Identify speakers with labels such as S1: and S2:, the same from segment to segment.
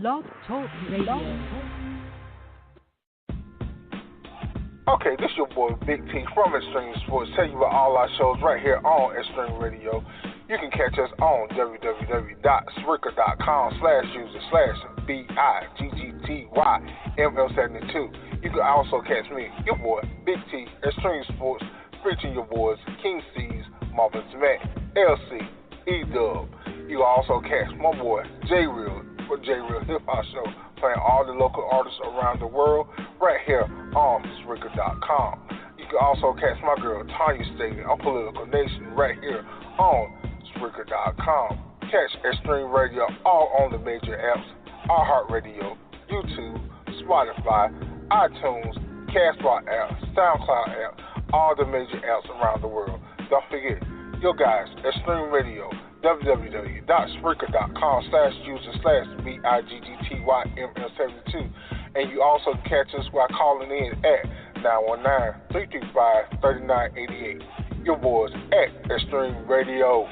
S1: Blog Talk Radio.
S2: Okay, this your boy Big T from Extreme Sports. Tell you about all our shows right here on Extreme Radio. You can catch us on www.spreaker.com/user/BIGGTYML72. You can also catch me, your boy Big T, Extreme Sports, featuring your boys King Cees, Marvin Matt, LC, E-Dub. You can also catch my boy J Real for J Real Hip Hop Show, playing all the local artists around the world right here on Spreaker.com. You can also catch my girl Tanya Staley on Political Nation right here on Spreaker.com. Catch Extreme Radio all on the major apps: iHeartRadio, YouTube, Spotify, iTunes, Castbox app, SoundCloud app, all the major apps around the world. Don't forget, your guys, Extreme Radio, www.spreaker.com/user/BIGGTYML72. And you also can catch us by calling in at 919-335-3988. Your boys at Extreme Radio.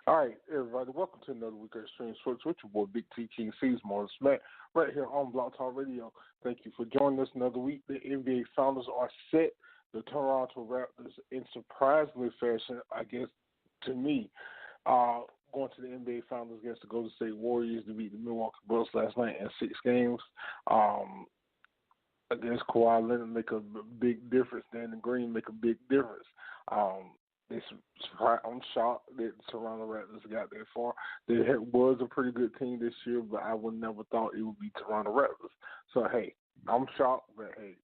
S3: All right, everybody, welcome to another week of Extreme Sports with your boy Big T, King Cees, Marvin Smack, right here on Blog Talk Radio. Thank you for joining us another week. The NBA Finals are set. The Toronto Raptors, in surprisingly fashion, I guess, to me, going to the NBA Finals against the Golden State Warriors to beat the Milwaukee Bucks last night in 6 games. Against Kawhi Leonard make a big difference. Danny Green make a big difference. I'm shocked that Toronto Raptors got that far. They was a pretty good team this year, but I would never thought it would be Toronto Raptors. So, hey, I'm shocked, but, hey,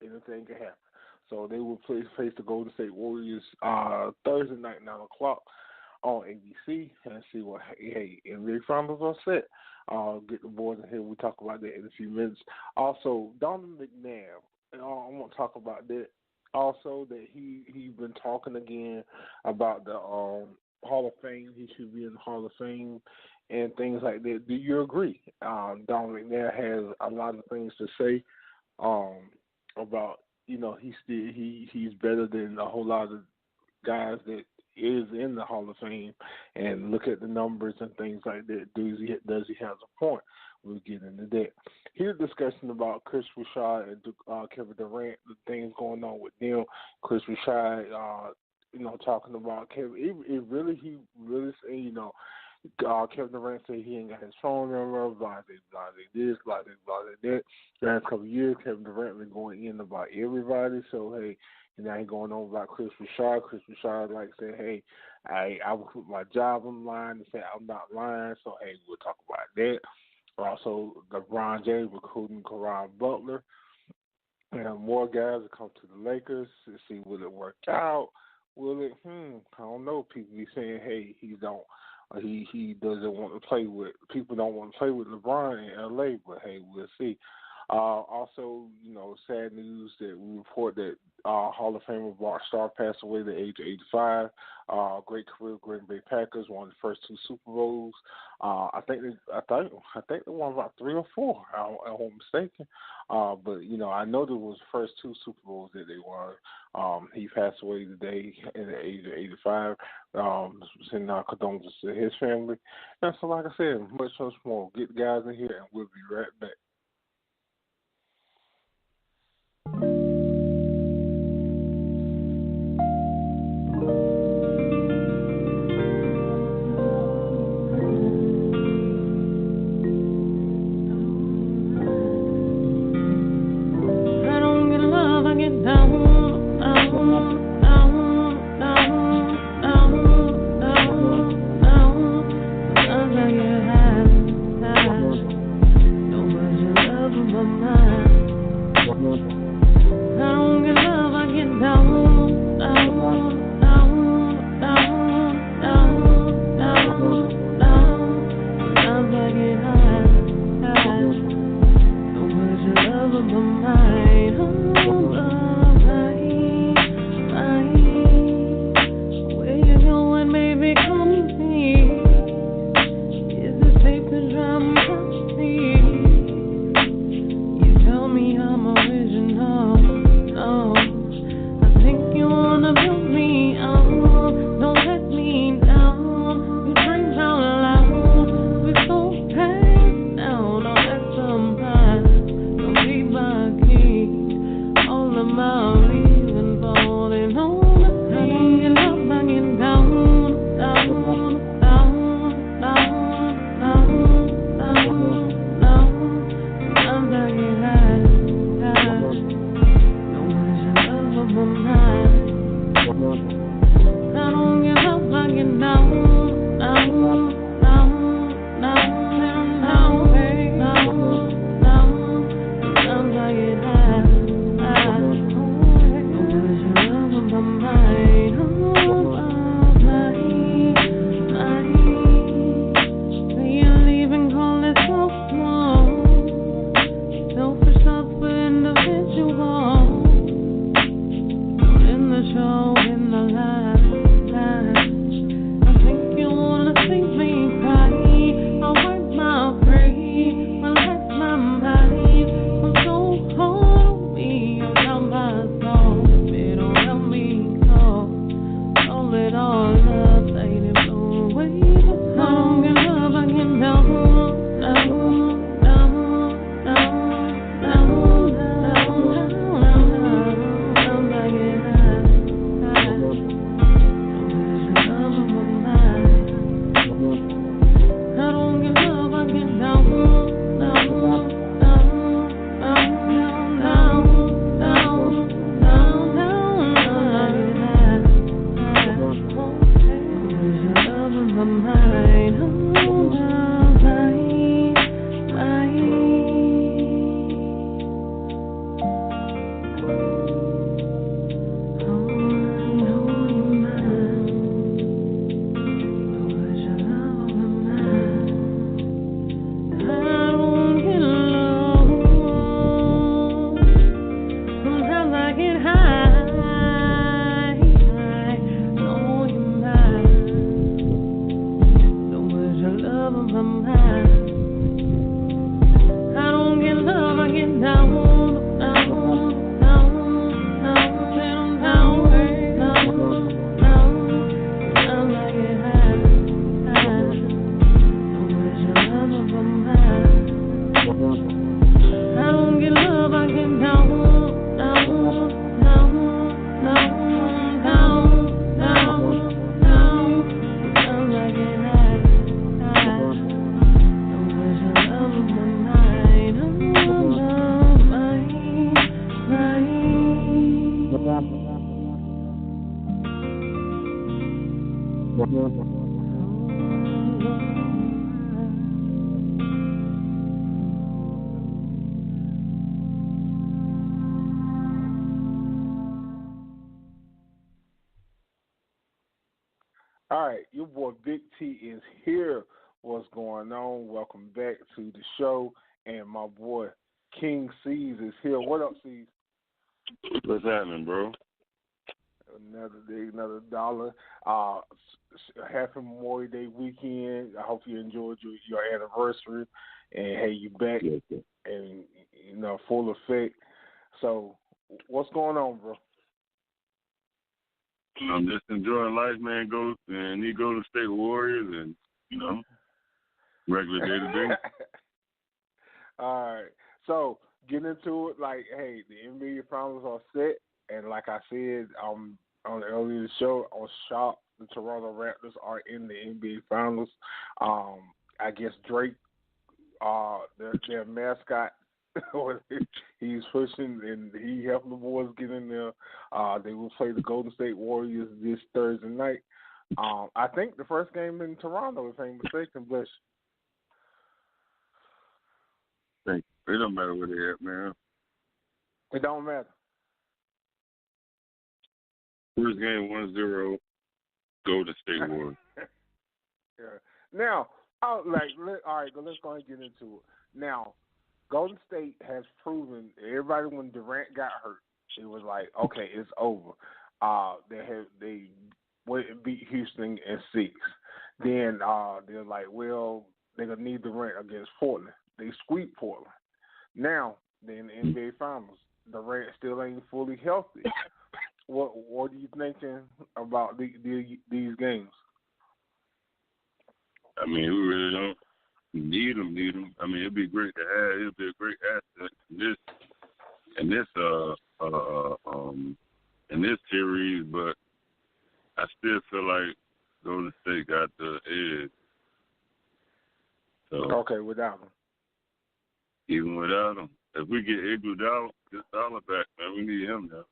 S3: anything can happen. So they will face the Golden State Warriors Thursday night, 9 o'clock on ABC, and see what, hey, NBA Finals are set. Get the boys in here. We'll talk about that in a few minutes. Also, Donovan McNabb, I want to talk about that. Also, that he's been talking again about the Hall of Fame. He should be in the Hall of Fame and things like that. Do you agree? Dominic McNabb has a lot of things to say about, he's better than a whole lot of guys that is in the Hall of Fame, and look at the numbers and things like that. Does he have a point? We'll get into that. Here's a discussion about Chris Richard and Kevin Durant, the things going on with them. Chris Richard, talking about Kevin. He really saying, Kevin Durant said he ain't got his phone number, blah, blah, this, blah, blah, that. The last couple of years, Kevin Durant been going in about everybody. So, hey, now he going on about Chris Richard. Chris Richard saying, hey, I will put my job on the line and say I'm not lying. So, hey, we'll talk about that. Also, LeBron James recruiting Caron Butler. And more guys will come to the Lakers to see will it work out. Will it? I don't know. People be saying, hey, he doesn't want to play with, people don't want to play with LeBron in LA, but hey, we'll see. Also, sad news that we report that Hall of Famer Bart Starr passed away at the age of 85. Great career, Green Bay Packers won the first 2 Super Bowls. I think they won about 3 or 4. I'm mistaken. But I know there was the first 2 Super Bowls that they won. He passed away today at the age of 85. Sending our condolences to his family. And so, like I said, much more. Get the guys in here, and we'll be right back.
S4: Nobody
S3: All right, your boy Big T is here. What's going on? Welcome back to the show. And my boy King Cees is here. What up, Cees?
S1: What's happening, bro?
S3: Another day, another dollar. Happy Memorial Day weekend. I hope you enjoyed your anniversary. And hey, you back and full effect. So, what's going on, bro?
S1: I'm just enjoying life, man. He Golden State Warriors, and regular day to day.
S3: All right, so getting into it. Like, hey, the NBA Finals are set, and like I said on the earlier show, I was shocked the Toronto Raptors are in the NBA Finals. I guess Drake, their mascot. He's pushing and he helping the boys get in there. They will play the Golden State Warriors this Thursday night. I think the first game in Toronto, if I'm mistaken, bless
S1: you. It don't matter where they're at, man.
S3: It don't matter.
S1: First game 1-0, Golden State Warriors.
S3: Yeah. Now, all right, let's go ahead and get into it. Now, Golden State has proven everybody when Durant got hurt, it was like, okay, it's over. They went and beat Houston in 6. Then they're like, well, they're gonna need Durant against Portland. They sweep Portland. Now they're in the NBA Finals. Durant still ain't fully healthy. What are you thinking about these games?
S1: I mean, we really don't need them. I mean, it'd be great to have. It'd be a great asset in this series, but I still feel like Golden State got the edge. So
S3: okay, without them.
S1: Even without them, if we get Iguodala back, man, we need him now.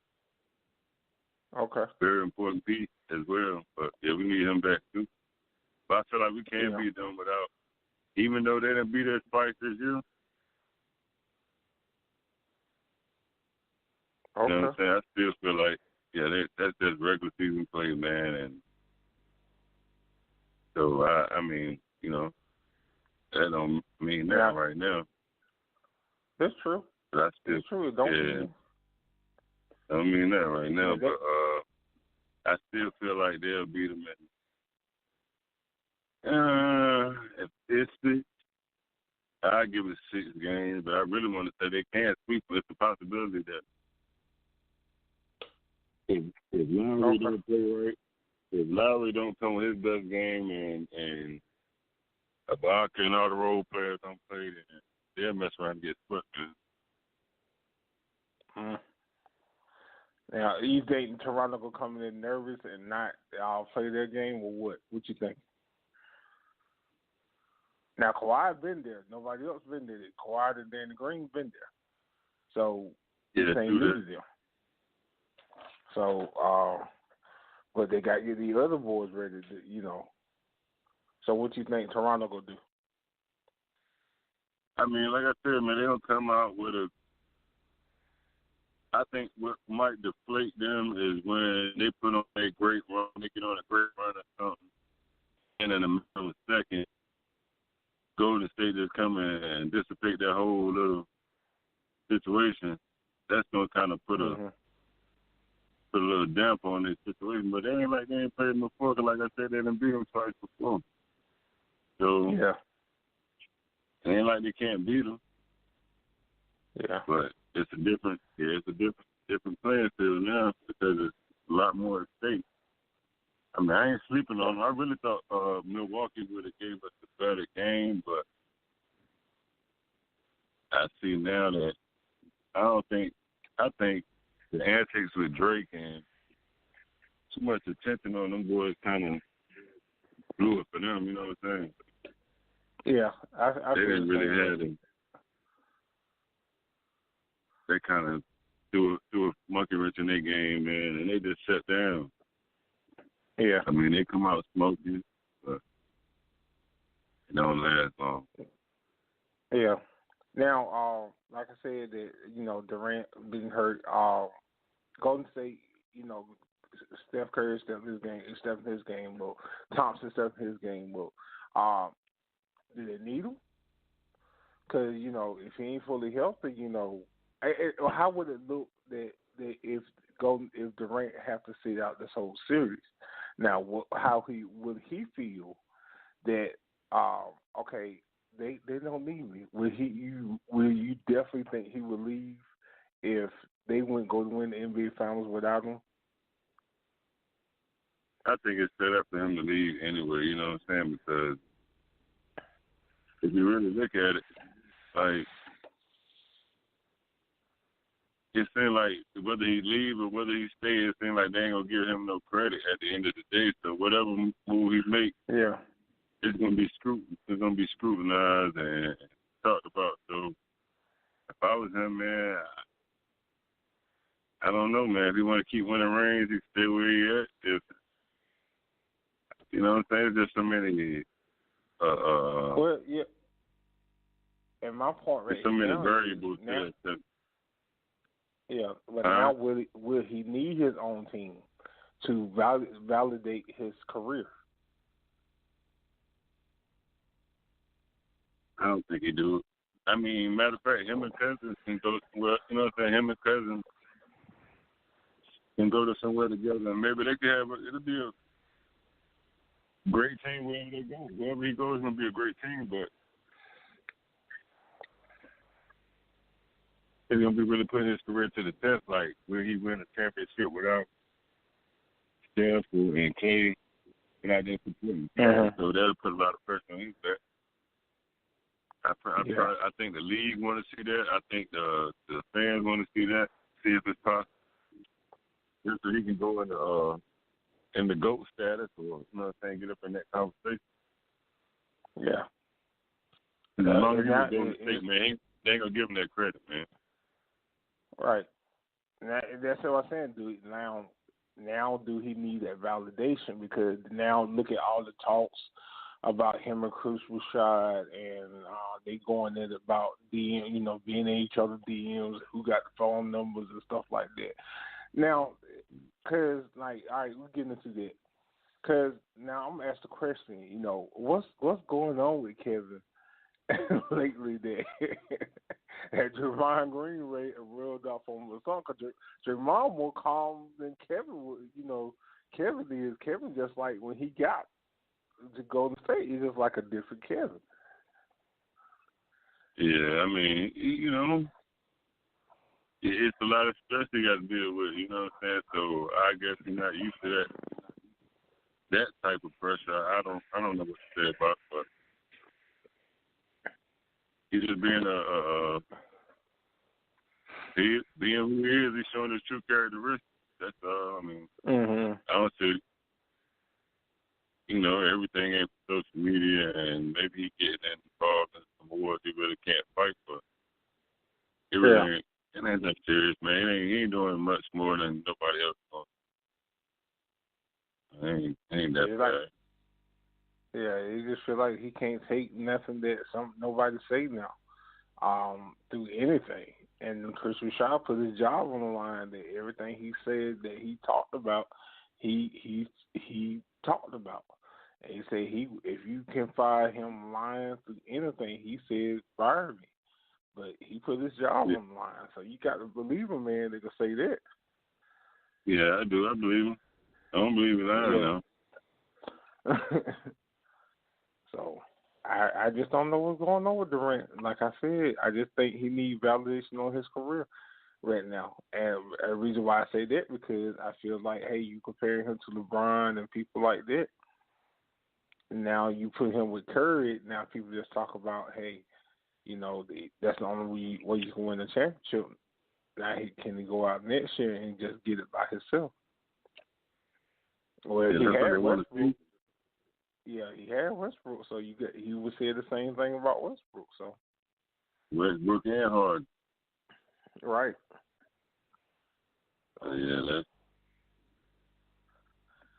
S3: Okay.
S1: Very important piece as well, but yeah, we need him back too. But I feel like we can't beat them without. Even though they didn't beat us twice this year.
S3: Okay.
S1: You know what I'm saying? I still feel like, that's just regular season play, man. And so, I mean, that don't mean that right now.
S3: That's true.
S1: But I still,
S3: it's true. It don't mean.
S1: Don't mean that right now, but I still feel like they'll beat them if it's 6, I give it 6 games, but I really want to say they can't sweep. It's a possibility that if Lowry don't play right, if Lowry don't come with his best game and Ibaka and all the role players don't play, then they'll mess around and get swept.
S3: Now, you think Toronto will come in nervous and not play their game, or what? What you think? Now, Kawhi been there. Nobody else been there. Kawhi and Danny Green been there. So, this ain't new to them. So, but they got the other boys ready to, So, what you think Toronto gonna do?
S1: I mean, like I said, man, they don't come out with a. I think what might deflate them is when they put on a great run, they get on a great run or something, and in the middle of a second, Golden State just come in and dissipate that whole little situation. That's gonna kind of put a little damp on this situation. But they ain't like they ain't played them before. Cause like I said, they didn't beat them twice before. So it ain't like they can't beat them.
S3: Yeah.
S1: But it's a different playing field now because it's a lot more at stake. I mean, I ain't sleeping on them. I really thought Milwaukee would have gave us a better game, but I see now that I think the antics with Drake and too much attention on them boys kind of blew it for them, you know what I'm saying?
S3: Yeah.
S1: They didn't really have it. They kind of threw a monkey wrench in their game, man, and they just shut down.
S3: Yeah.
S1: I mean, they come out smoking, but it don't last long.
S3: Yeah. Now, like I said, that Durant being hurt. Golden State, Steph Curry stepped his game up. Thompson stepped his game up. Do they need him? Because if he ain't fully healthy, how would it look that if Durant have to sit out this whole series? Now, how would he feel that? Okay, they don't need me. Will you definitely think he would leave if they wouldn't go to win the NBA Finals without him?
S1: I think it's set up for him to leave anyway, you know what I'm saying? Because if you really look at it, like, it seems like whether he leave or whether he stay, it seems like they ain't going to give him no credit at the end of the day. So whatever move he make,
S3: yeah,
S1: it's going to be scrutinized and talked about. So if I was him, man, I don't know, man. If he want to keep winning rings, he stay where he at. If, you know what I'm saying? There's just so many.
S3: Well, yeah. And my part right
S1: there's so many
S3: now
S1: variables
S3: now,
S1: that.
S3: Yeah, but now will he need his own team to validate his career?
S1: I don't think he do it. I mean, matter of fact, him and Cousins can go. Well, you know what I'm saying? Him and Cousins can go to somewhere together, and maybe they can have. It'll be a great team wherever they go. Wherever he goes, it's gonna be a great team, but it's gonna be really putting his career to the test. Like, will he win a championship without Steph and Clay without them supporting? So that'll put a lot of pressure on his back. I think the league want to see that. I think the fans want to see that. See if it's possible, just so he can go in the GOAT status, or you know what I'm saying, get up in that conversation.
S3: Yeah.
S1: As long as he's going to State, man, they ain't gonna give him that credit, man.
S3: Right. That's what I'm saying, dude. Now do he need that validation? Because now look at all the talks about him and Chris Rashad, and they going in about DM, being in each other's DMs, who got the phone numbers and stuff like that. Now, because, like, all right, we're getting into that. Because now I'm going to ask the question, what's going on with Kevin lately that Javon Green reeled off on the song? Because Javon more calm than Kevin, Kevin is. Kevin just like when he got to Golden State, he's just like a different Kevin.
S1: Yeah, I mean, it's a lot of stress he got to deal with, you know what I'm saying? So I guess he's not used to that type of pressure. I don't know what to say about it, but he's just being being who he is. He's showing his true characteristics. That's I mean, I don't see. Everything ain't social media, and maybe he getting involved in some awards he really can't fight for. It really ain't. It ain't that serious, man. He ain't doing much more than nobody else doing. Ain't that bad.
S3: He just feel like he can't take nothing that nobody say now, through anything. And Chris Rashad put his job on the line. That everything he said that he talked about, he talked about. And he said if you can find him lying through anything, he said fire me. But he put his job on the line, so you got to believe him, man. They can say that.
S1: Yeah, I do. I believe him. I don't believe it. I don't know.
S3: So I just don't know what's going on with Durant. Like I said, I just think he needs validation on his career right now. And the reason why I say that, because I feel like, hey, you comparing him to LeBron and people like that. Now you put him with Curry. Now people just talk about, hey, that's the only way you can win a championship. Now can he go out next year and just get it by himself? Well, he had Westbrook. Yeah, he had Westbrook, so he would say the same thing about Westbrook. So
S1: Westbrook and Harden.
S3: Right.
S1: Yeah,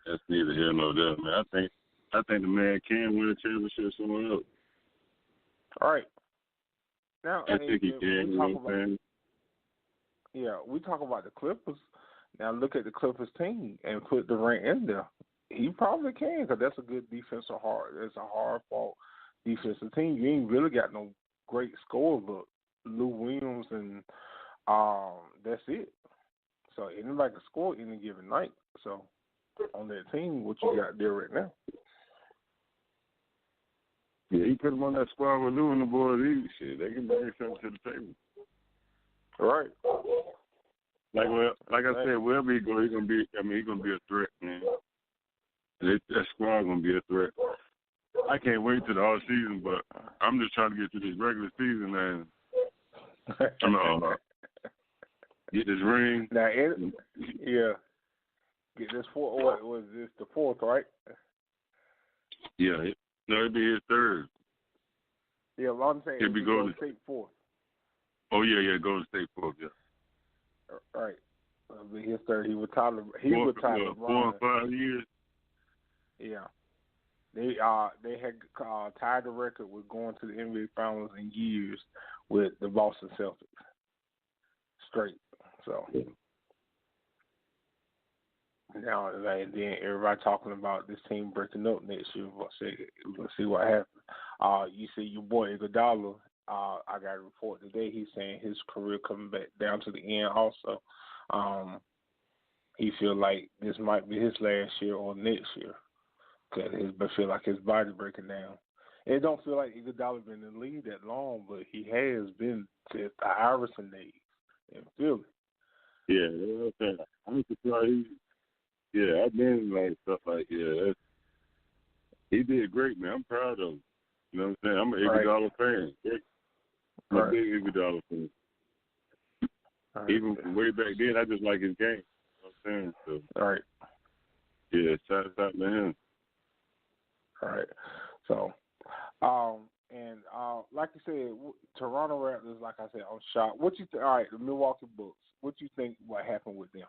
S1: that's neither here nor there, man. I think the man can win a championship somewhere else.
S3: All right. Now,
S1: I think he can. You know what I'm saying?
S3: Yeah, we talk about the Clippers. Now look at the Clippers team and put Durant in there. He probably can because that's a good defensive hard. It's a hard-fought defensive team. You ain't really got no great scorers, but Lou Williams and that's it. So anybody can score any given night. So on that team, what you got there right now?
S1: Yeah, he put him on that squad with Lou and the boys. They can bring something to the table.
S3: All right.
S1: Like I said, wherever he go, he's gonna be. I mean, he's gonna be a threat, man. That squad gonna be a threat. I can't wait till the all season, but I'm just trying to get to this regular season and get this ring.
S3: Now, yeah, get this fourth. What was this? The fourth, right?
S1: Yeah, it'll be his third.
S3: Yeah, well, I'm saying
S1: he'll be Golden
S3: State fourth.
S1: Oh yeah, Golden State fourth. Yeah.
S3: All right. It'll be his third. He retired.
S1: LeBron. 4 and 5 years.
S3: Yeah. They had tied the record with going to the NBA Finals in years with the Boston Celtics. Straight. So now, and then everybody talking about this team breaking up next year. We'll see what happens. You see your boy Iguodala. I got a report today. He's saying his career coming back down to the end. Also, he feel like this might be his last year or next year. Cause feel like his body breaking down. It don't feel like Iguodala been in the league that long, but he has been since the Iverson days in Philly.
S1: Yeah, I'm surprised. I've been like stuff like he did great, man. I'm proud of him. You know what I'm saying? I'm an Iguodala fan. I'm a big Iguodala fan. Right. Even from way back then, I just like his game. You know what I'm saying? So,
S3: all right.
S1: Yeah, shout out to him.
S3: All right. So, like you said, Toronto Raptors, like I said, I'm shocked. What you all right, the Milwaukee Bucks, what you think what happened with them?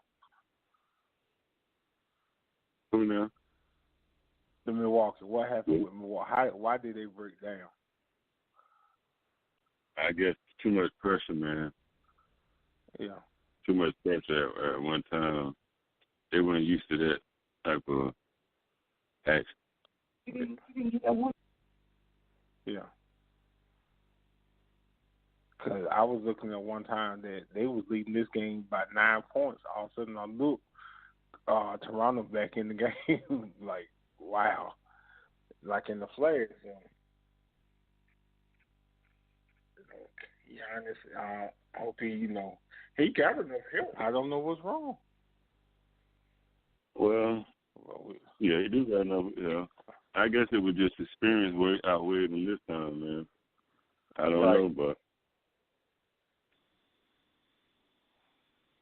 S1: Who now?
S3: The Milwaukee. What happened with Milwaukee? Why did they break down?
S1: I guess too much pressure, man.
S3: Yeah.
S1: Too much pressure at one time. They weren't used to that type of action.
S3: Yeah. Because I was looking at one time that they was leading this game by 9 points. All of a sudden, I look, Toronto back in the game. Like, wow. Like in the flares. Giannis, I hope he got enough help. I don't know what's wrong.
S1: Well, yeah, he do got enough. Yeah, I guess it was just experience outweighed him this time, man. I don't know, but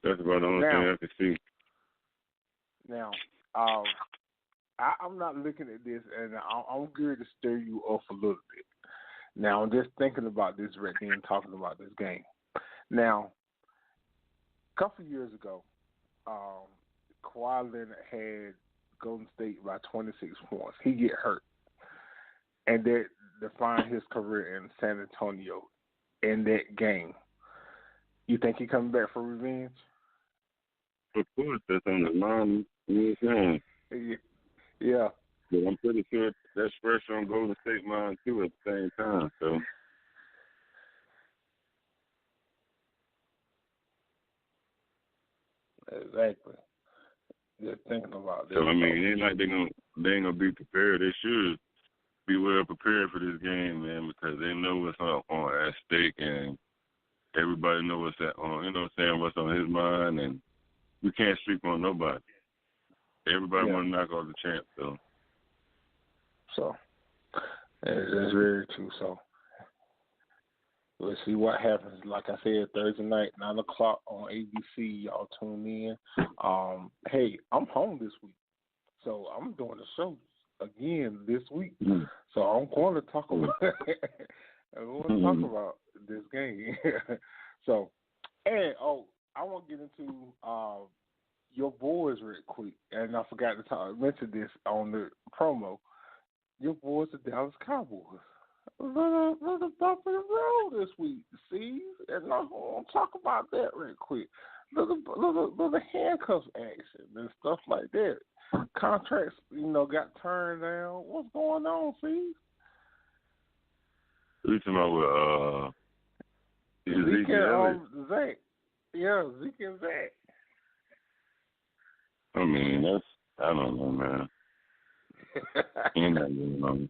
S1: that's about the only thing I can see.
S3: Now, I'm not looking at this, and I'm good to stir you up a little bit. Now, I'm just thinking about this right now and talking about this game. Now, a couple of years ago, Kawhi Leonard had Golden State by 26 points. He get hurt, and that defined his career in San Antonio in that game. You think he coming back for revenge?
S1: Of course, that's on the line. You know what I'm saying?
S3: Yeah.
S1: But I'm pretty sure that's fresh on Golden State mind too at the same time. So.
S3: Exactly. Just thinking about this.
S1: So I mean, it ain't like they ain't gonna be prepared. They should be well prepared for this game, man, because they know what's at stake, and everybody know what's on. You know what I'm saying? What's on his mind, and we can't sleep on nobody. Everybody want to knock off the champ, though.
S3: So that's very true. So we'll see what happens. Like I said, Thursday night, 9:00 on ABC. Y'all tune in. Hey, I'm home this week, so I'm doing the show again this week. Mm-hmm. So I'm going to talk about. Talk about this game. So, and I want to get into your boys real quick, and I forgot to mention this on the promo. Your boys, the Dallas Cowboys, little bump in the road this week, Cees, and I'm gonna talk about that real quick. Little handcuff action and stuff like that. Contracts, got turned down. What's going on, Cees?
S1: You talking about
S3: Zeke and Zach. Yeah, Zeke and Zach.
S1: I mean, I don't know, man. Ain't that going on?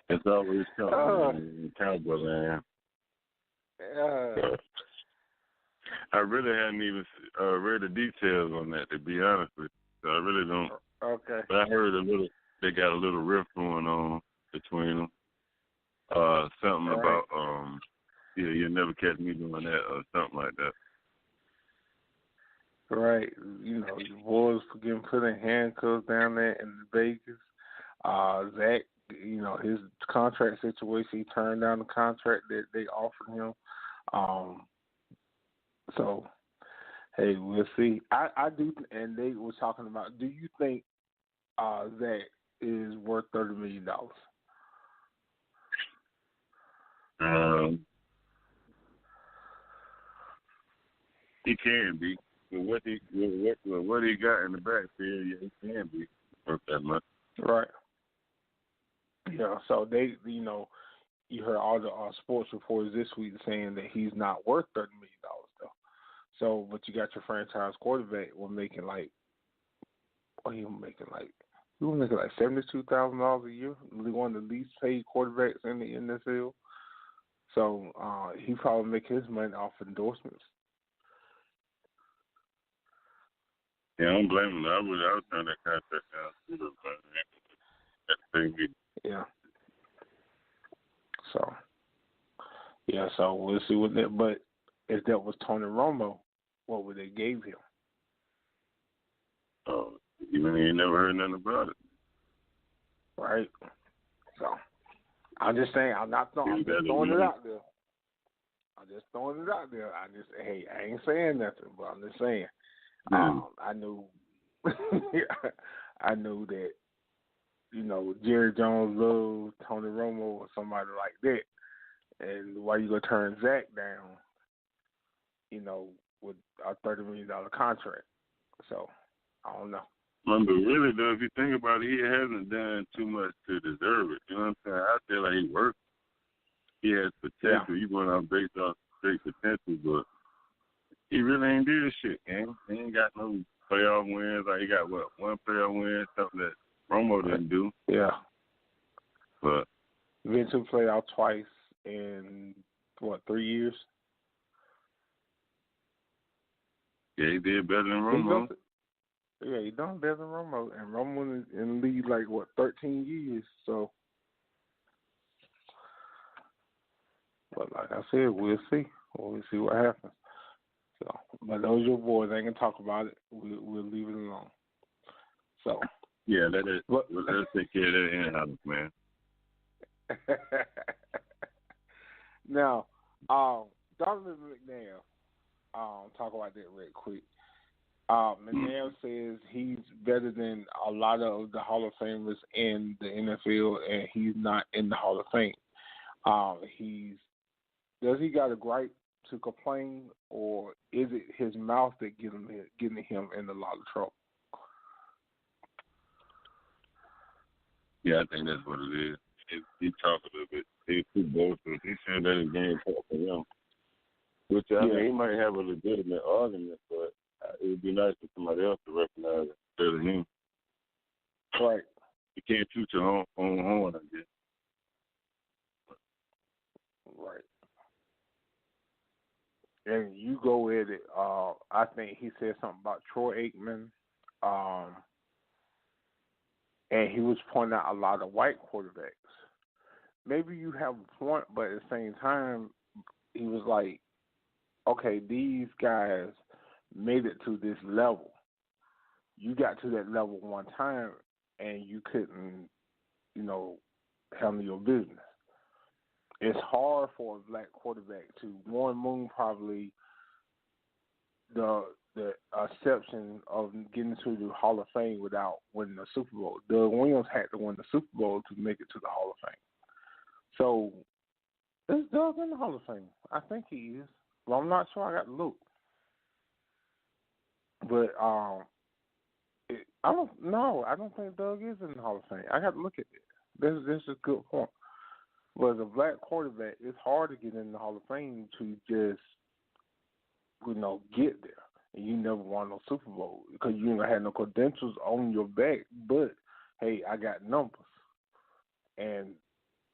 S1: It's always Cowboy land. I really hadn't even read the details on that, to be honest with you. So I really don't.
S3: Okay.
S1: But I heard they got a little rift going on between them. Something about, you'll never catch me doing that or something like that.
S3: Right. Your boys getting put in handcuffs down there in Vegas. Zach, his contract situation, he turned down the contract that they offered him. So, hey, we'll see. I do, and they were talking about, do you think Zach is worth $30 million?
S1: He can be. With what he got in the backfield, yeah, he can be worth that much.
S3: Right. Yeah, so they, you heard all the sports reporters this week saying that he's not worth $30 million, though. So, but you got your franchise quarterback making like $72,000 a year, one of the least paid quarterbacks in the NFL. So he probably make his money off endorsements.
S1: Yeah, I don't blame him. I would turn that contract down.
S3: Yeah. So we'll see what that. But if that was Tony Romo, what would they give him?
S1: Oh, you ain't never heard nothing about it.
S3: Right. So I'm just saying. I'm just throwing it out there. I ain't saying nothing, but I'm just saying. I knew that, Jerry Jones loved Tony Romo or somebody like that. And why you gonna turn Zach down, with a $30 million contract? So I don't know.
S1: But really though, if you think about it, he hasn't done too much to deserve it. You know what I'm saying? I feel like he worked. He has potential. Yeah. You going out based off straight potential, but he really ain't do this shit, man. He ain't got no playoff wins. Like, he got, one playoff win, something that Romo didn't do.
S3: Yeah.
S1: But
S3: been to the playoff twice in, 3 years?
S1: Yeah, he did better than Romo.
S3: He done better than Romo. And Romo in the league, 13 years. So, but like I said, we'll see. We'll see what happens. So, but those are your boys. I ain't gonna talk about it. We'll leave it alone. So
S1: yeah, let's take care of that in-house, man.
S3: Now, Donovan McNabb. Talk about that real quick. McNabb says he's better than a lot of the Hall of Famers in the NFL, and he's not in the Hall of Fame. Does he got a gripe to complain, or is it his mouth that getting him in a lot of trouble?
S1: Yeah, I think that's what it is. He talked a little bit. He's too boastful. He said that his game talk for him. Which, I mean, he might have a legitimate argument, but it would be nice for somebody else to recognize it instead of him.
S3: Right.
S1: You can't toot your own horn, I guess.
S3: Right. And you go with it. I think he said something about Troy Aikman. And he was pointing out a lot of white quarterbacks. Maybe you have a point, but at the same time, he was like, okay, these guys made it to this level. You got to that level one time, and you couldn't, handle your business. It's hard for a black quarterback to, Warren Moon probably the exception of getting to the Hall of Fame without winning the Super Bowl. Doug Williams had to win the Super Bowl to make it to the Hall of Fame. So is Doug in the Hall of Fame? I think he is. Well, I'm not sure. I got to look. But I don't know. I don't think Doug is in the Hall of Fame. I got to look at it. This is a good point. But as a black quarterback, it's hard to get in the Hall of Fame to just, get there. And you never won no Super Bowl because you ain't had no credentials on your back. But, hey, I got numbers. And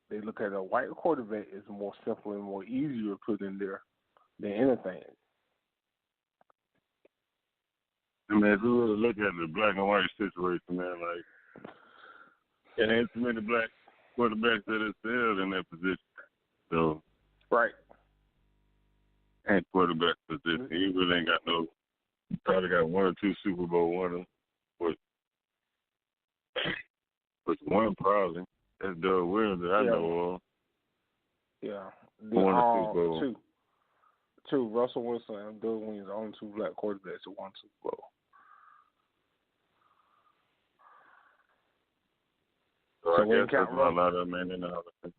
S3: they look at a white quarterback as more simple and more easier to put in there than anything.
S1: I mean, if we were to look at the black and white situation, man, like, there ain't too many black quarterbacks that are still in that position. So,
S3: right.
S1: Ain't quarterback position. He really ain't got no, probably got one or two Super Bowl winners. But one probably. That's Doug Williams that I know of.
S3: Yeah.
S1: One Super Bowl.
S3: Two. Russell Wilson and Doug Williams are the only two black quarterbacks who won Super Bowl.
S1: So I guess that's not a lot of men in the Hall of Fame.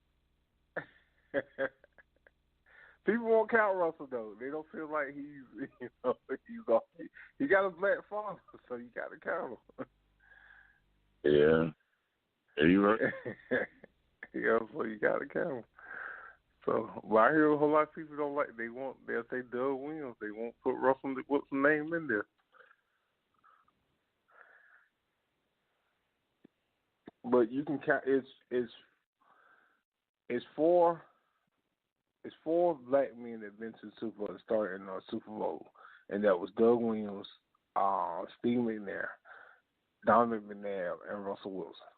S3: People won't count Russell though. They don't feel like he got a black father, so you got to count him.
S1: Yeah, you right.
S3: Yeah, so you got to count him. So, but I hear a whole lot of people don't like. They'll say Doug Williams. They won't put Russell Wilson's name in there. But you can count. It's four black men that been to the Super Bowl and started in the Super Bowl, and that was Doug Williams, Steve McNair, Donovan McNabb, and Russell Wilson.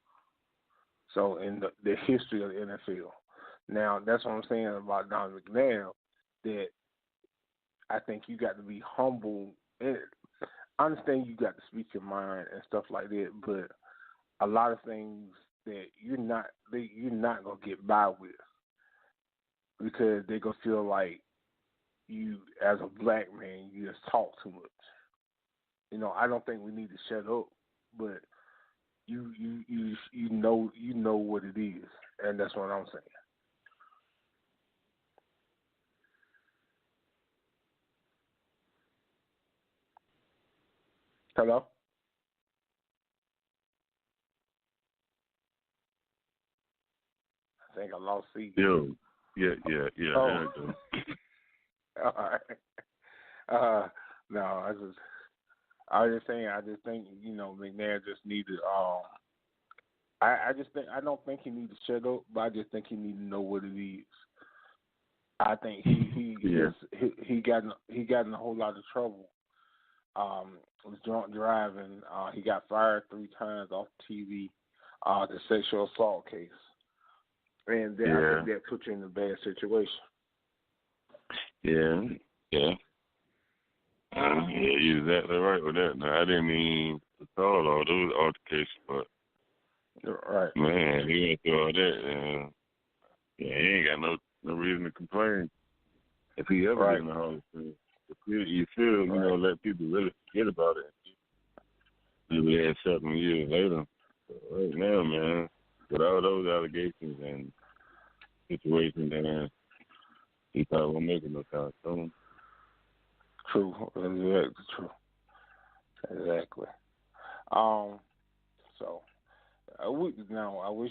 S3: So in the history of the NFL. Now that's what I'm saying about Donovan McNabb, that I think you got to be humble. And I understand you got to speak your mind and stuff like that, but a lot of things that you're not gonna get by with, because they're going to feel like you, as a black man, you just talk too much. I don't think we need to shut up, but you know what it is, and that's what I'm saying. Hello? I think I lost Cees.
S1: Yo. Yeah.
S3: Oh. All right. No, I was just saying. I just think McNair just needed. I don't think he needs to shut up, but I just think he needs to know what it is. I think he got in a whole lot of trouble. Was drunk driving. He got fired 3 times off TV. The sexual assault case. And then I think that puts you in a bad situation.
S1: Yeah. You're exactly right with that. Now, I didn't mean to call all those altercations, but
S3: right,
S1: man, he went through all that, and he ain't got no reason to complain if he ever get in the Hall of Fame. You feel, let people really forget about it. Maybe had 7 years later. But right now, man, with all those allegations and situations, and he probably won't make it no time soon.
S3: True. Exactly true. Exactly. So, I wish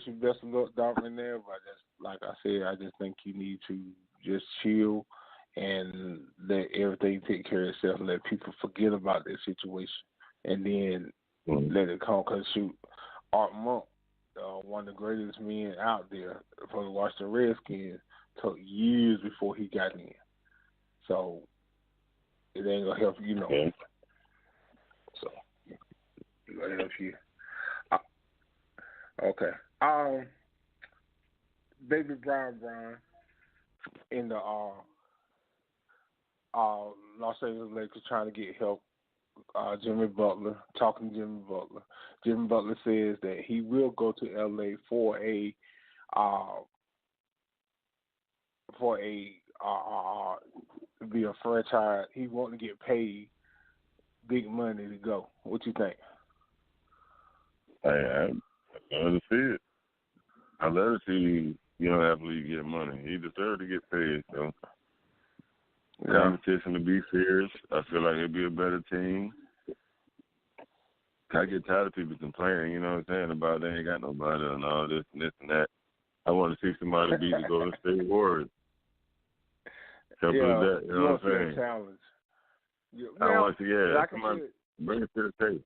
S3: you best of luck, Dominic, there, but like I said, I just think you need to just chill and let everything take care of itself and let people forget about that situation, and then let it come. Because, shoot, Art Monk, one of the greatest men out there for the Washington Redskins, took years before he got in. So it ain't gonna help, So it gonna help you. Okay. Baby Brian in the Los Angeles Lakers trying to get help. Jimmy Butler, talking to Jimmy Butler. Jimmy Butler says that he will go to LA for a be a franchise. He want to get paid big money to go. What you think?
S1: I love to see it. I love to see young athlete get money. He deserves to get paid. So competition to be fierce. I feel like it'd be a better team. I get tired of people complaining, you know what I'm saying, about they ain't got nobody and all this and this and that. I want to see somebody beat the Golden State Warriors. Simple as that, you know what I'm saying?
S3: Challenge.
S1: I want to see,
S3: like
S1: somebody bring it to the table.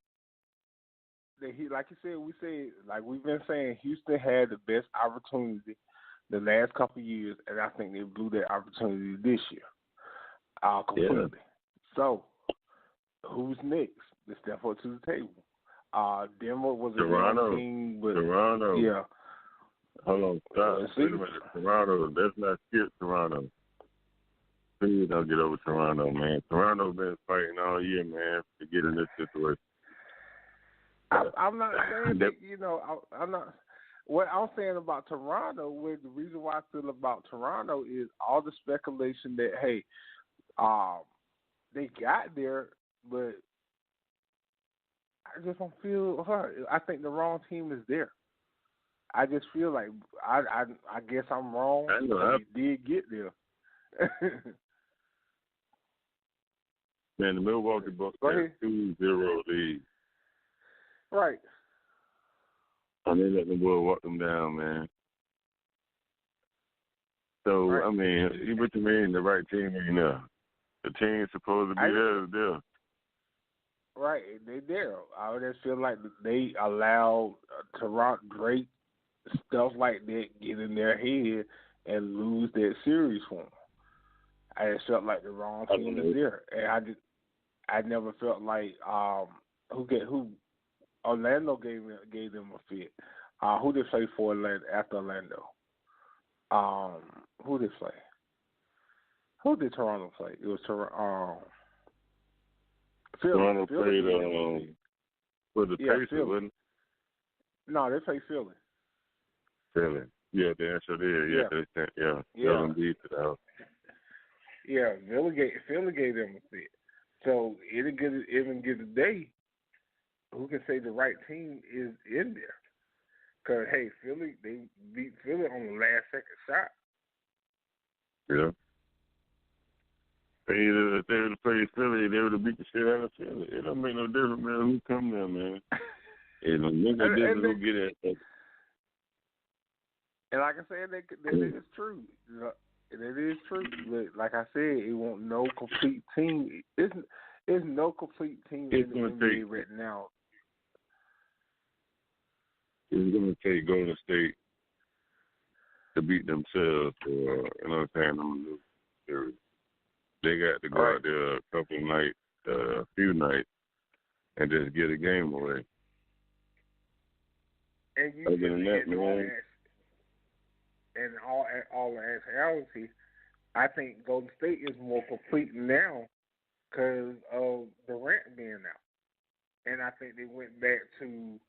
S3: Like you said, like we've been saying, Houston had the best opportunity the last couple of years, and I think they blew that opportunity this year completely.
S1: Yeah.
S3: So, who's next to step up to the table? Denver was a young team, but
S1: Toronto.
S3: Yeah.
S1: Hold on, stop. Wait a minute. Toronto, let's not skip Toronto. Please don't get over Toronto, man. Toronto been fighting all year, man, to get in this situation.
S3: I'm not saying that, I'm not. What I'm saying about Toronto, the reason why I feel about Toronto is all the speculation that, hey, they got there, but I just don't feel her. I think the wrong team is there. I just feel like I guess I'm wrong.
S1: I know.
S3: They did get there.
S1: Man, the Milwaukee Bucks had 2-0 lead.
S3: Right.
S1: And they let the boy walk them down, man. So,
S3: right.
S1: I mean, what you mean the right team ain't there? The team's supposed to be there.
S3: Right, they there. I just feel like they allowed Toronto great stuff like that get in their head and lose that series for them. I just felt like the wrong team is there, and I never felt like Orlando gave them a fit. Who did play for Orlando after Orlando? Who did play? Who did Toronto play? It was Toronto.
S1: Toronto played with the Pacers, wasn't it?
S3: No, they played Philly.
S1: Philly. Yeah, they actually did. Yeah, they sent. Yeah. Philly beat it out.
S3: Yeah, Philly gave them a fit. So even get a day, who can say the right team is in there? Because, hey, Philly, they beat Philly on the last second shot.
S1: Yeah. If they would have played Philly, they would have beat the shit out of Philly. It don't make no difference, man. Who come there, man? It don't make no difference who get it.
S3: And like I said, that is true. That is true. But like I said, it won't no complete team. It's no complete team in the NBA right now.
S1: It's going to take Golden State to beat themselves for, you know what I'm saying, they got to go out there a couple of nights, a few nights, and just get a game away.
S3: And
S1: other than that, man.
S3: And all actuality, I think Golden State is more complete now because of Durant being out. And I think they went back to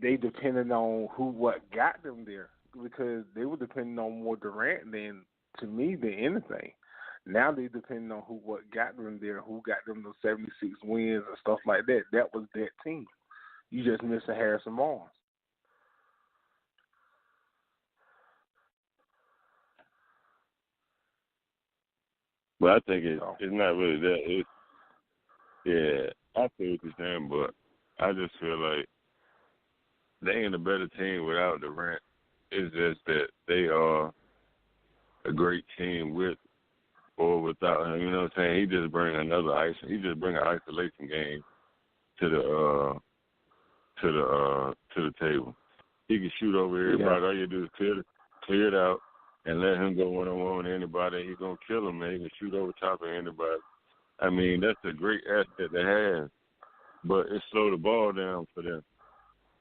S3: they depended on what got them there because they were depending on more Durant than anything. Now they depend on what got them there, who got them those 76 wins and stuff like that. That was that team. You just missed Harrison Barnes.
S1: But I think it's not really that. I feel what you're saying, but I just feel like they ain't a better team without Durant. It's just that they are a great team with or without him. You know what I'm saying? He just bring an isolation game to the table. He can shoot over everybody. Yeah. All you do is clear it out and let him go one-on-one with anybody. He's going to kill him, man. He can shoot over top of anybody. I mean, that's a great asset to have, but it slowed the ball down for them.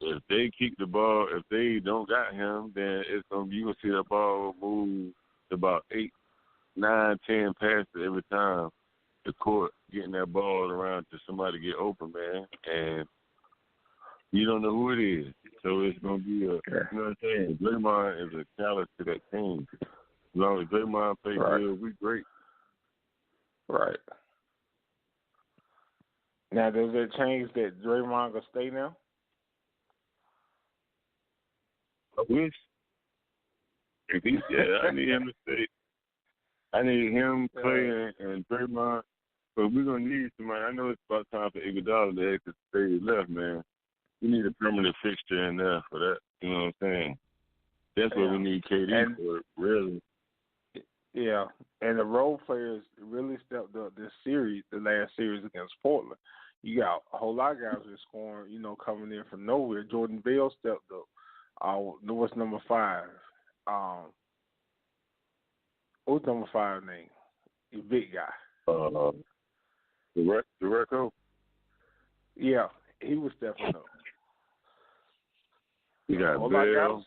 S1: If they keep the ball, if they don't got him, then you going to see that ball move to about 8, 9, 10 passes every time the court getting that ball around to somebody get open, man. And you don't know who it is. So it's going to be you know what I'm saying? Draymond is a challenge to that team. As long as Draymond plays good, we great.
S3: Right. Now, does it change that Draymond gonna stay now?
S1: I wish. If he, I need him to stay. I need him, Clay, and Draymond. But we're gonna need somebody. I know it's about time for Iguodala to exit the stage left, man. We need a permanent fixture in there for that. You know what I'm saying? That's what we need KD for, really.
S3: Yeah, and the role players really stepped up this series, the last series against Portland. You got a whole lot of guys that are scoring, coming in from nowhere. Jordan Bell stepped up. What's number 5? What's number 5 name? The big guy.
S1: Directo?
S3: Yeah, he was stepping up.
S1: You got Bell,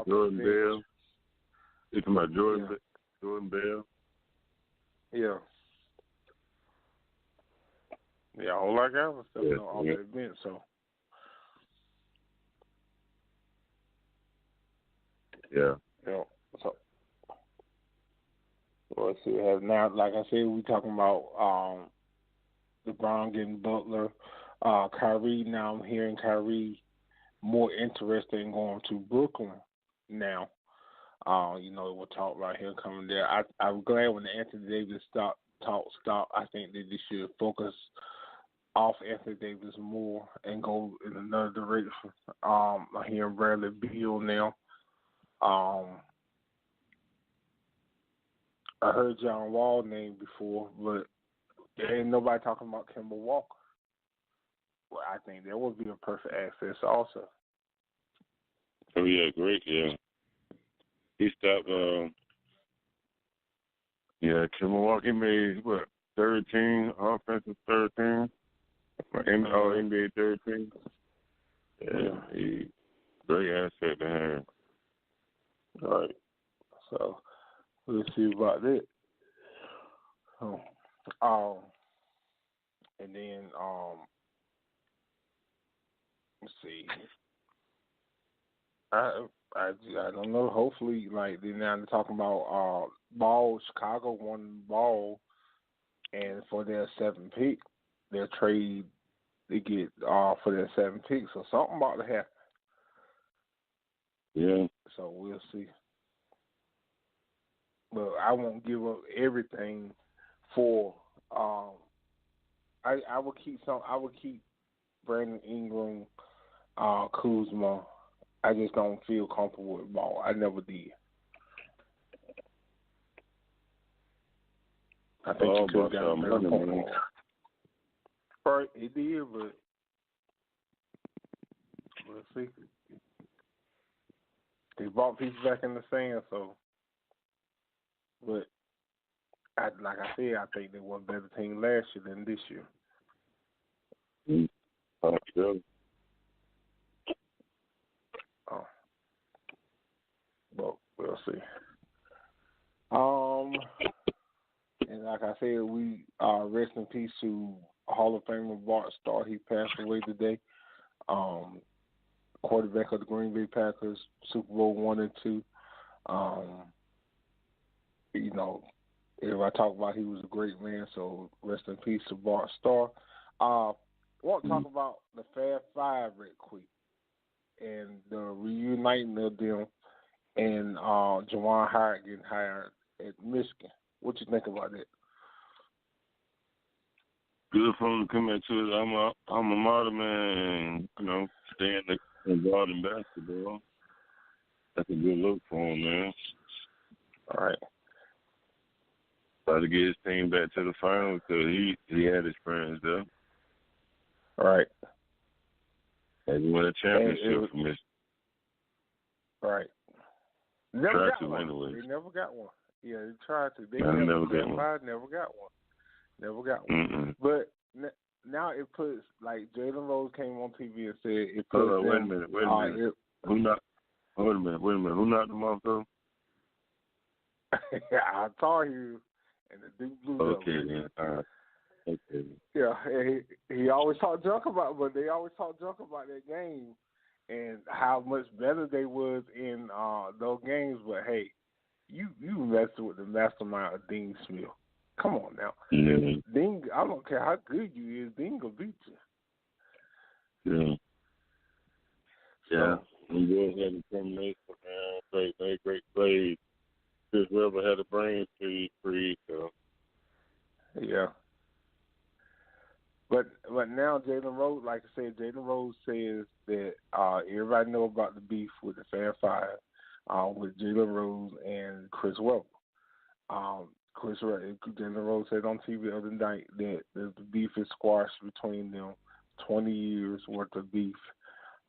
S1: Jordan Bell. You talking about Jordan Bell?
S3: Yeah. Yeah, a whole lot of guys were stepping up off that bench, so.
S1: Yeah.
S3: Yeah. So, let's see. We have now, like I said, we talking about LeBron getting Butler. Kyrie, now I'm hearing Kyrie more interested in going to Brooklyn now. We'll talk about him coming there. I'm glad when the Anthony Davis talk stopped. I think that they should focus off Anthony Davis more and go in another direction. I'm hearing Bradley Beal now. I heard John Wall name before, but there ain't nobody talking about Kemba Walker. Well, I think that would be a perfect access also.
S1: Oh, yeah, great, yeah. He stopped, Kemba Walker made, 13, offensive 13? NBA 13? Yeah, he great asset to have.
S3: All right. So, we'll see about that. And then, let's see. I don't know. Hopefully, like they're now talking about ball. Chicago won ball, and for their 7th pick, their trade they get for their 7th pick. So something about to happen.
S1: Yeah.
S3: So we'll see. But I won't give up everything for. I will keep some. I will keep Brandon Ingram, Kuzma. I just don't feel comfortable with ball. I never did. I think you could have got a better point. Right, he did, but we'll see. They brought pieces back in the sand, so. But like I said, I think they were a better team last year than this year.
S1: Sure.
S3: But we'll see. And like I said, we rest in peace to Hall of Famer Bart Starr. He passed away today. Quarterback of the Green Bay Packers, Super Bowl 1 and 2. If I talk about he was a great man, so rest in peace to Bart Starr. I want to talk about the Fab Five right quick and the reuniting of them and Juwan Howard getting hired at Michigan. What you think about that?
S1: Good for him to come into his alma mater, man, and, stay involved in basketball. That's a good look for him, man.
S3: All right.
S1: Try to get his team back to the finals because he had experience there.
S3: All right.
S1: And he won a championship for Michigan.
S3: Right. Never got one. They never got one. Yeah, they tried to. They never got one. Never got one. Never got one.
S1: Mm-mm.
S3: But now it puts, like, Jalen Rose came on TV and said it puts them.
S1: Wait a minute. Who knocked them off, though?
S3: I saw you, and the Duke blew up.
S1: Okay, then. All right. Okay.
S3: Yeah, he always talked junk about, but they always talk junk about that game and how much better they was in those games. But hey, you messed with the mastermind of Dean Smith. Come on now.
S1: Yeah.
S3: Ding, I don't care how good you is, Ding will beat you.
S1: Yeah.
S3: So,
S1: Yeah. And boys had determination, man. They great plays. Chris Webber had a brain free, so.
S3: yeah. But now Jalen Rose, like I said, Jalen Rose says that everybody know about the beef with the Fan Five, with Jalen Rose and Chris Webber. Jalen Rose said on TV the other night that the beef is squashed between them. 20 years worth of beef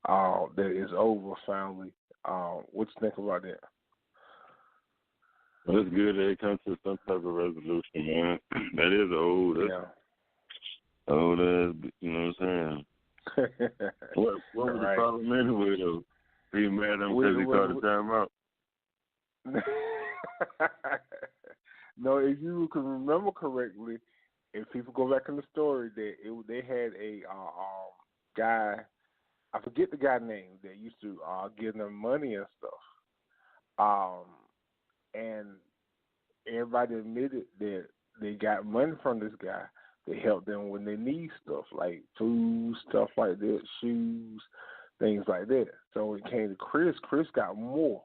S3: that is over finally. What you think about that?
S1: Well, it's good that it comes to some type of resolution, man. That is old. Old as, you know what I'm saying? What was the problem anyway, though? He mad at him because he called the time out?
S3: No, if you can remember correctly, if people go back in the story, they had a guy, I forget the guy's name, that used to give them money and stuff. And everybody admitted that they got money from this guy. They helped them when they need stuff, like food, stuff like that, shoes, things like that. So when it came to Chris got more.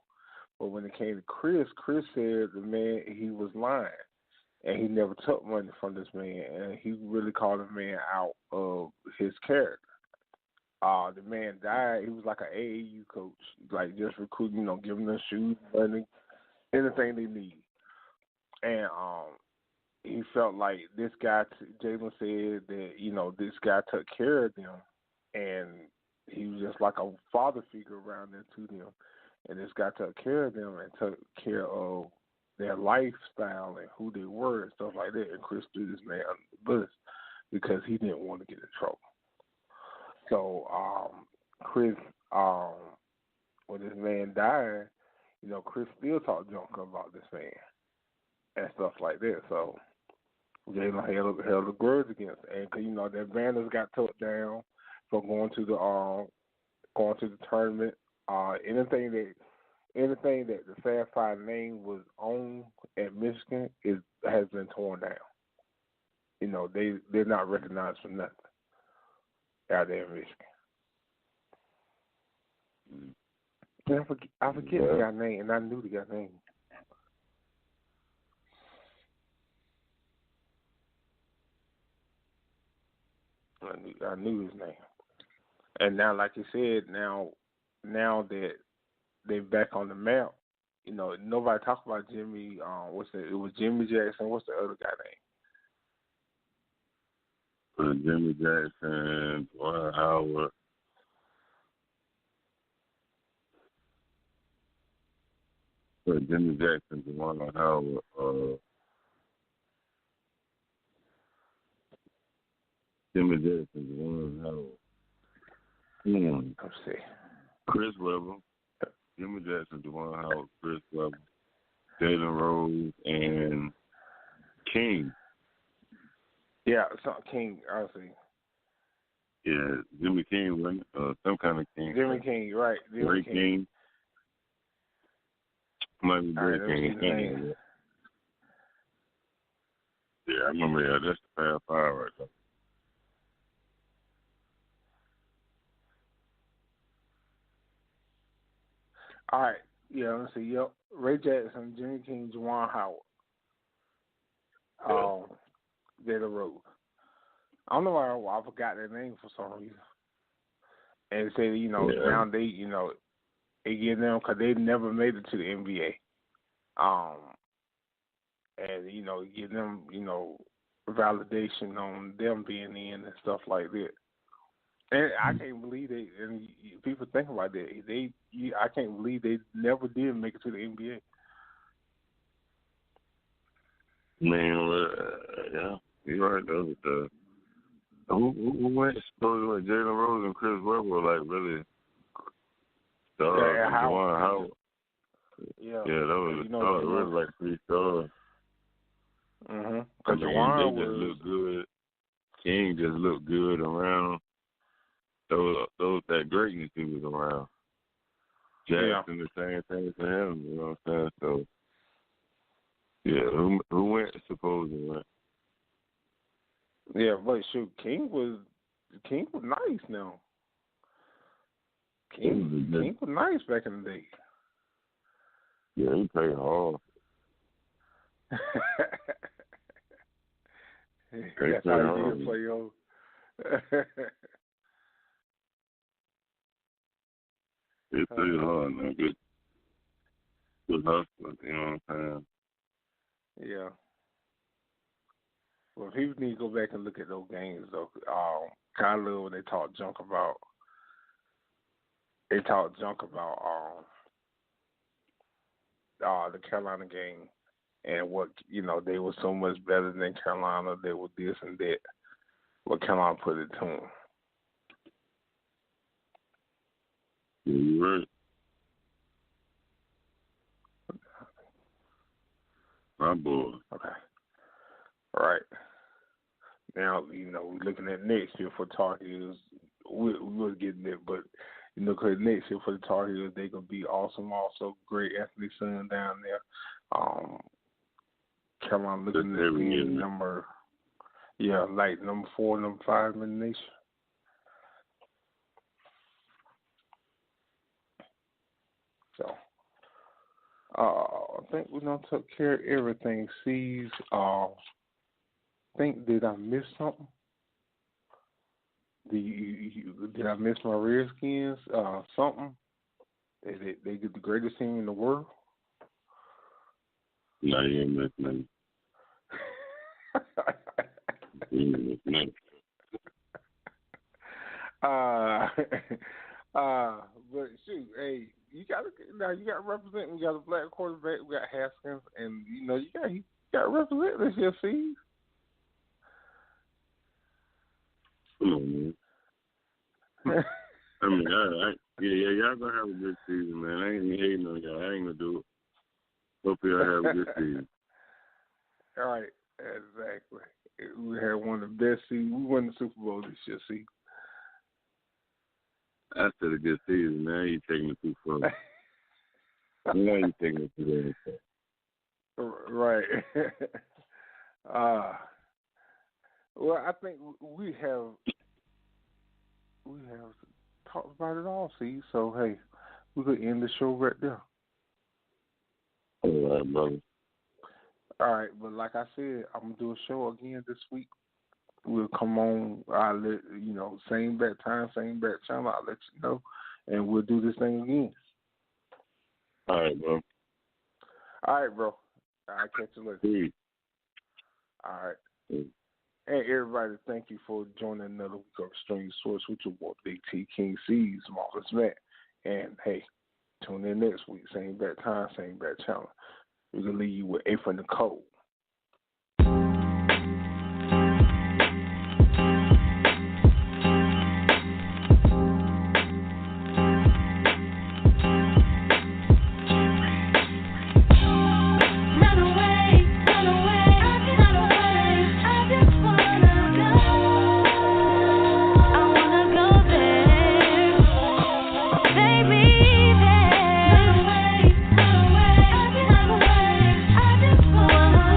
S3: But when it came to Chris said the man, he was lying. And he never took money from this man. And he really called the man out of his character. The man died. He was like an AAU coach, like just recruiting, giving them shoes, money, anything they need. And he felt like this guy, Jalen said that, this guy took care of them. And he was just like a father figure around there to them. And this guy took care of them and took care of their lifestyle and who they were and stuff like that. And Chris threw this man under the bus because he didn't want to get in trouble. So Chris, when this man died, Chris still talked junk about this man and stuff like that. So Jalen held a grudge against it. And their banners got took down for going to the tournament. Anything that the Fab Five name was on at Michigan has been torn down. They're not recognized for nothing out there in Michigan. And I forget the guy's name, and I knew the guy's name. I knew his name. And now, like you said, now that they're back on the map, nobody talk about Jimmy. It was Jimmy Jackson. What's the other guy name?
S1: Jimmy Jackson, Dwight Howard. Jimmy Jackson, Dwight Howard. Jimmy Jackson, Dwight Howard.
S3: Let's see.
S1: Chris Webber, Jimmy Jackson, Dwight Howard, Chris Webber, Jalen Rose, and King.
S3: Yeah, King, I see.
S1: Yeah, Jimmy King, some kind of King.
S3: Jimmy King, right.
S1: Jimmy King. Might be Great King. Yeah, I remember, that's the Fab Five right there.
S3: All right. Yeah, let's see. Yep. Ray Jackson, Jimmy King, Juwan Howard. Jalen Rose. I don't know why I forgot their name for some reason. And say, now they get them because they never made it to the NBA. And, give them, validation on them being in and stuff like that. And I can't believe and people think about that. I can't believe they never did make it to the NBA.
S1: Man, yeah, you're right though. Who went supposedly Jalen Rose and Chris Webber were like really stars.
S3: Yeah,
S1: Howard.
S3: Yeah,
S1: that was a star. It was like 3 stars.
S3: Because
S1: they just look good. King just looked good around. That greatness he was around. Jackson, the same thing for him. You know what I'm saying? So, yeah, who went supposedly?
S3: Yeah, but shoot, King was nice now. King was nice back in the day.
S1: Yeah, he played hard.
S3: That's how he did play, yo.
S1: He played hard, man. Good hustler, you know what I'm saying?
S3: Yeah. Well, people need to go back and look at those games, though. Kind of love when they talk junk about. They talk junk about the Carolina game and what they were so much better than Carolina. They were this and that. What Carolina put it to them.
S1: Yeah, you're right. My boy.
S3: Okay. All right. Now, we're looking at next year for Tar Heels. We'll get it, but, because next year for the Tar Heels, they're going to be awesome. Also, great Anthony Son down there. Carolina looking at being number 4, number 5 in the nation. So, I think we done took care of everything. Cees, did I miss something? Did I miss my Redskins? Something? They get the greatest team in the world?
S1: No, you ain't missing nothing. You ain't missing nothing.
S3: But shoot, hey, you got to represent. We got a black quarterback. We got Haskins, and you got to represent this year, Cees.
S1: Come on, man. I mean, y'all gonna have a good season, man. I ain't even hating on y'all. I ain't gonna do it. Hopefully, y'all have a good season.
S3: All right, exactly. We had one of the best seasons. We won the Super Bowl this year, see.
S1: I said a good season, man. You taking it too far. Now you taking it too far.
S3: Right. Well, I think we have talked about it all, see. So hey, we could end the show right there.
S1: All right, brother.
S3: All right, but like I said, I'm gonna do a show again this week. We'll come on. I'll let same bat time, same bat channel. I'll let you know, and we'll do this thing again.
S1: All right, bro.
S3: All right, bro. I'll catch you later.
S1: Peace.
S3: All right.
S1: Peace.
S3: And everybody, thank you for joining another week of Extreme Sports with your boy Big T, King Cees, Marcus Matt. And hey, tune in next week. Same bat time, same bat channel. We're going to leave you with A from the Code.
S4: I just wanna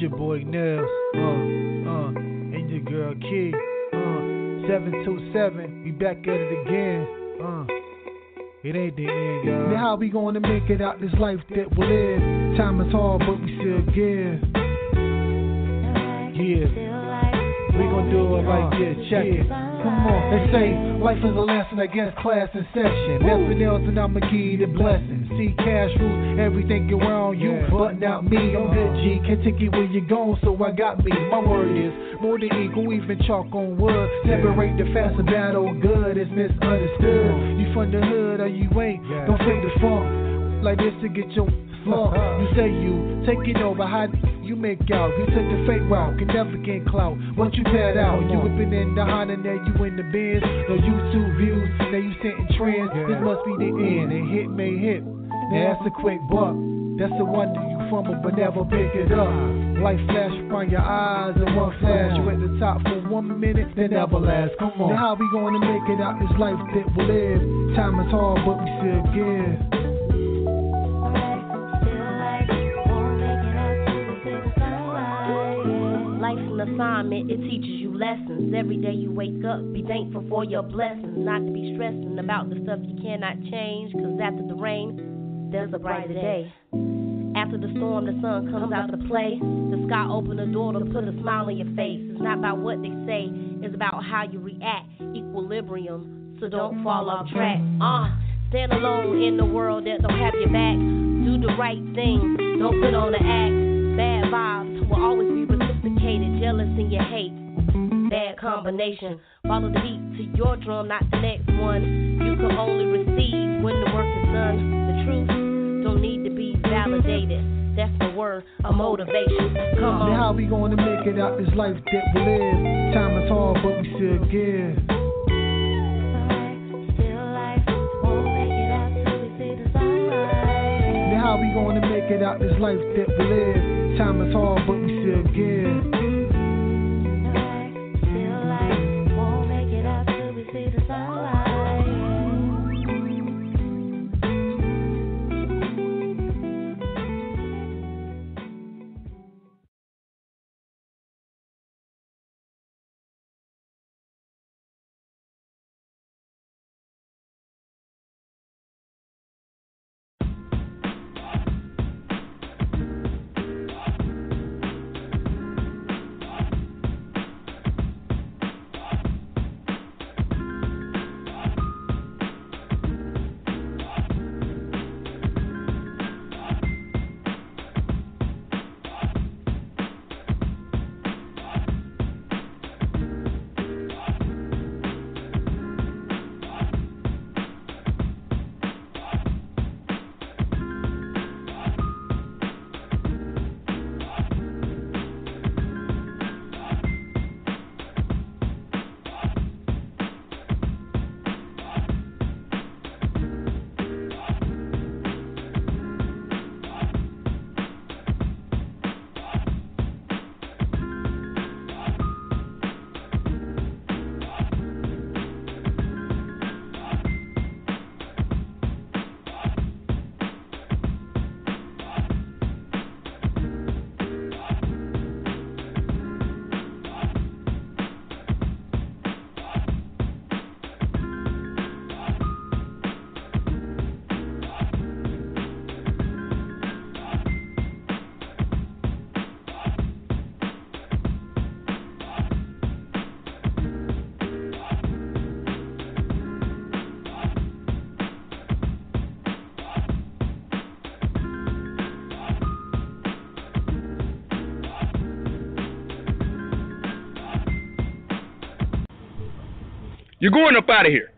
S4: your boy Nels, and your girl Key, 727, we back at it again, it ain't the end, y'all. Now how we gonna make it out this life that we live? Time is hard, but we still give. Yeah, we gon' do it like this, check it. Come on, they say life is a lesson, I guess class in session. Nothing else and I'ma give you the blessing. See cash rules everything around you, but not me. I'm good G, can't take it where you going, so I got me. My word is more than equal, even chalk on wood. Separate the fast and battle good, it's misunderstood. You from the hood or you ain't, don't fake the funk like this to get your slump. You say you taking over, how you make out? You took the fake route, can never get clout. Once you pad out, you whipping in the Honda, now you in the Benz. No YouTube views, now you setting trends. This must be the end, and hit may hit. Now that's a quick buck. That's the wonder you fumble but never pick it up. Life flash from your eyes in one flash. You at the top for 1 minute, then never last. Come on. Now how we gonna make it out this life that we live? Time is hard, but we still give.
S5: Life's an assignment, it teaches you lessons. Every day you wake up, be thankful for your blessings. Not to be stressing about the stuff you cannot change, cause after the rain, there's a brighter day. After the storm, the sun comes out to play. The sky opens the door to put a smile on your face. It's not about what they say, it's about how you react. Equilibrium, so don't fall off track. Stand alone in the world that don't have your back. Do the right thing, don't put on the act. Bad vibes will always be reciprocated. Jealous in your hate, bad combination. Follow the beat to your drum, not the next one. You can only receive when the work is done. The truth don't need to be validated. That's the word of motivation. Come on.
S4: Now how we gonna make it out this life that we live? Time is hard, but we still give. Now how we gonna make it out this life that we live? Time is hard, but we still give.
S6: You're going up out of here.